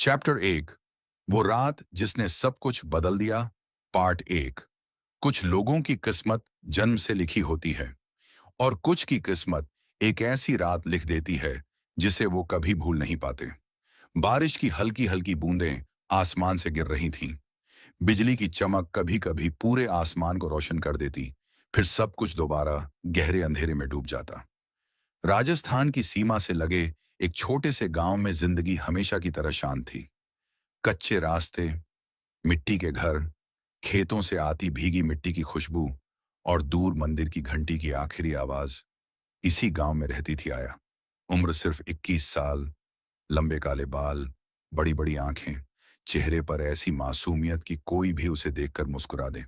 Chapter 1। वो रात जिसने सब कुछ बदल दिया। पार्ट 1। कुछ लोगों की किस्मत जन्म से लिखी होती है और कुछ की किस्मत एक ऐसी रात लिख देती है जिसे वो कभी भूल नहीं पाते। बारिश की हल्की हल्की बूंदें आसमान से गिर रही थीं। बिजली की चमक कभी कभी पूरे आसमान को रोशन कर देती, फिर सब कुछ दोबारा गहरे अंधेरे में डूब जाता। राजस्थान की सीमा से लगे एक छोटे से गांव में जिंदगी हमेशा की तरह शांत थी। कच्चे रास्ते, मिट्टी के घर, खेतों से आती भीगी मिट्टी की खुशबू और दूर मंदिर की घंटी की आखिरी आवाज। इसी गांव में रहती थी आया। उम्र सिर्फ 21 साल, लंबे काले बाल, बड़ी बड़ी आंखें, चेहरे पर ऐसी मासूमियत कि कोई भी उसे देखकर मुस्कुरा दे।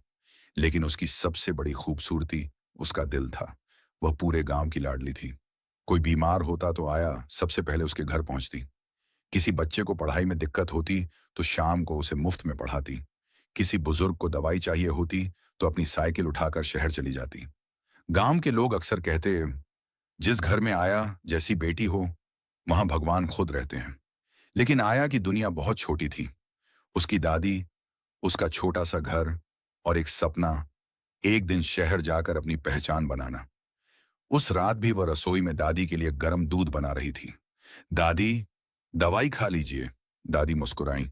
लेकिन उसकी सबसे बड़ी खूबसूरती उसका दिल था। वह पूरे गांव की लाडली थी। कोई बीमार होता तो आया सबसे पहले उसके घर पहुंचती। किसी बच्चे को पढ़ाई में दिक्कत होती तो शाम को उसे मुफ्त में पढ़ाती। किसी बुजुर्ग को दवाई चाहिए होती तो अपनी साइकिल उठाकर शहर चली जाती। गांव के लोग अक्सर कहते, जिस घर में आया जैसी बेटी हो वहां भगवान खुद रहते हैं। लेकिन आया की दुनिया बहुत छोटी थी। उसकी दादी, उसका छोटा सा घर और एक सपना, एक दिन शहर जाकर अपनी पहचान बनाना। उस रात भी वह रसोई में दादी के लिए गर्म दूध बना रही थी। दादी, दवाई खा लीजिए। दादी मुस्कुराई।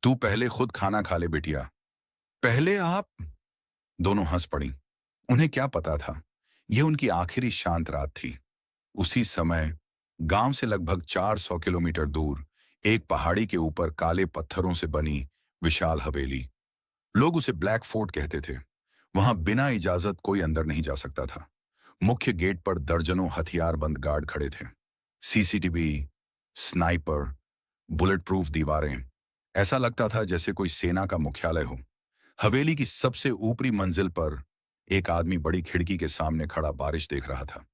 तू पहले खुद खाना खा ले बिटिया। पहले आप? दोनों हंस पड़ी। उन्हें क्या पता था, यह उनकी आखिरी शांत रात थी। उसी समय गांव से लगभग 400 किलोमीटर दूर एक पहाड़ी के ऊपर काले पत्थरों से बनी विशाल हवेली। लोग उसे ब्लैक फोर्ट कहते थे। वहां बिना इजाजत कोई अंदर नहीं जा सकता था। मुख्य गेट पर दर्जनों हथियारबंद गार्ड खड़े थे। सीसीटीवी, स्नाइपर, बुलेट प्रूफ दीवारें। ऐसा लगता था जैसे कोई सेना का मुख्यालय हो। हवेली की सबसे ऊपरी मंजिल पर एक आदमी बड़ी खिड़की के सामने खड़ा बारिश देख रहा था।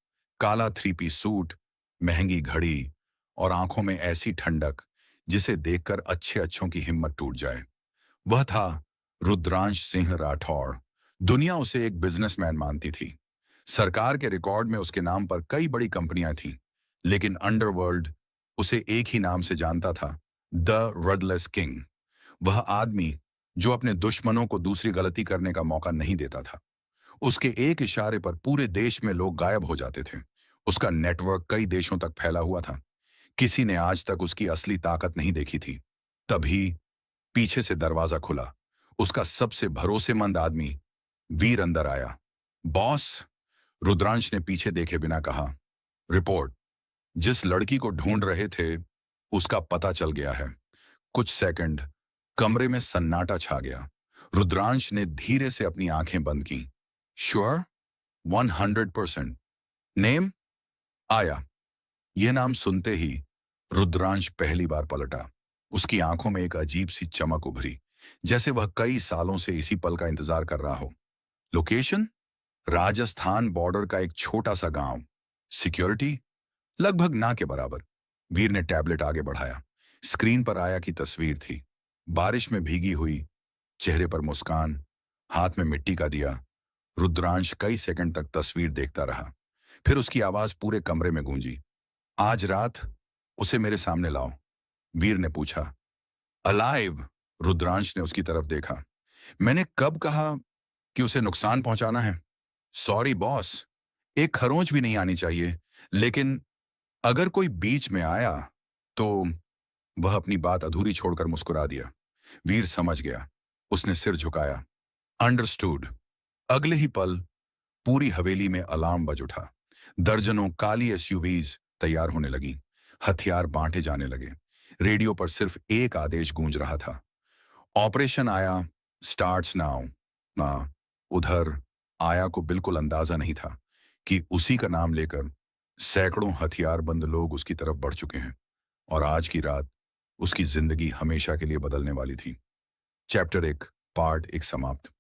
काला 3 पीस सूट, महंगी घड़ी और आंखों में ऐसी ठंडक जिसे देखकर अच्छे अच्छों की हिम्मत टूट जाए। वह था रुद्रांश सिंह राठौड़। दुनिया उसे एक बिजनेसमैन मानती थी। सरकार के रिकॉर्ड में उसके नाम पर कई बड़ी कंपनियां थीं, लेकिन अंडरवर्ल्ड उसे एक ही नाम से जानता था, द रडलेस किंग। वह आदमी जो अपने दुश्मनों को दूसरी गलती करने का मौका नहीं देता था। उसके एक इशारे पर पूरे देश में लोग गायब हो जाते थे। उसका नेटवर्क कई देशों तक फैला हुआ था। किसी ने आज तक उसकी असली ताकत नहीं देखी थी। तभी पीछे से दरवाजा खुला। उसका सबसे भरोसेमंद आदमी वीर अंदर आया। बॉस, रुद्रांश ने पीछे देखे बिना कहा। रिपोर्ट। जिस लड़की को ढूंढ रहे थे उसका पता चल गया है। कुछ सेकंड कमरे में सन्नाटा छा गया। रुद्रांश ने धीरे से अपनी आंखें बंद की। श्योर? 100%। नेम? आया। यह नाम सुनते ही रुद्रांश पहली बार पलटा। उसकी आंखों में एक अजीब सी चमक उभरी, जैसे वह कई सालों से इसी पल का इंतजार कर रहा हो। लोकेशन? राजस्थान बॉर्डर का एक छोटा सा गांव। सिक्योरिटी? लगभग ना के बराबर। वीर ने टैबलेट आगे बढ़ाया। स्क्रीन पर आया की तस्वीर थी। बारिश में भीगी हुई, चेहरे पर मुस्कान, हाथ में मिट्टी का दिया। रुद्रांश कई सेकंड तक तस्वीर देखता रहा। फिर उसकी आवाज पूरे कमरे में गूंजी। आज रात उसे मेरे सामने लाओ। वीर ने पूछा। अलाइव? रुद्रांश ने उसकी तरफ देखा। मैंने कब कहा कि उसे नुकसान पहुंचाना है? सॉरी बॉस, एक खरोंच भी नहीं आनी चाहिए, लेकिन अगर कोई बीच में आया तो। वह अपनी बात अधूरी छोड़कर मुस्कुरा दिया। वीर समझ गया। उसने सिर झुकाया। अंडरस्टूड। अगले ही पल पूरी हवेली में अलार्म बज उठा। दर्जनों काली एसयूवीज तैयार होने लगी। हथियार बांटे जाने लगे। रेडियो पर सिर्फ एक आदेश गूंज रहा था। ऑपरेशन आया स्टार्ट्स नाउ। ना, उधर आया को बिल्कुल अंदाजा नहीं था कि उसी का नाम लेकर सैकड़ों हथियारबंद लोग उसकी तरफ बढ़ चुके हैं और आज की रात उसकी जिंदगी हमेशा के लिए बदलने वाली थी। चैप्टर 1 पार्ट 1 समाप्त।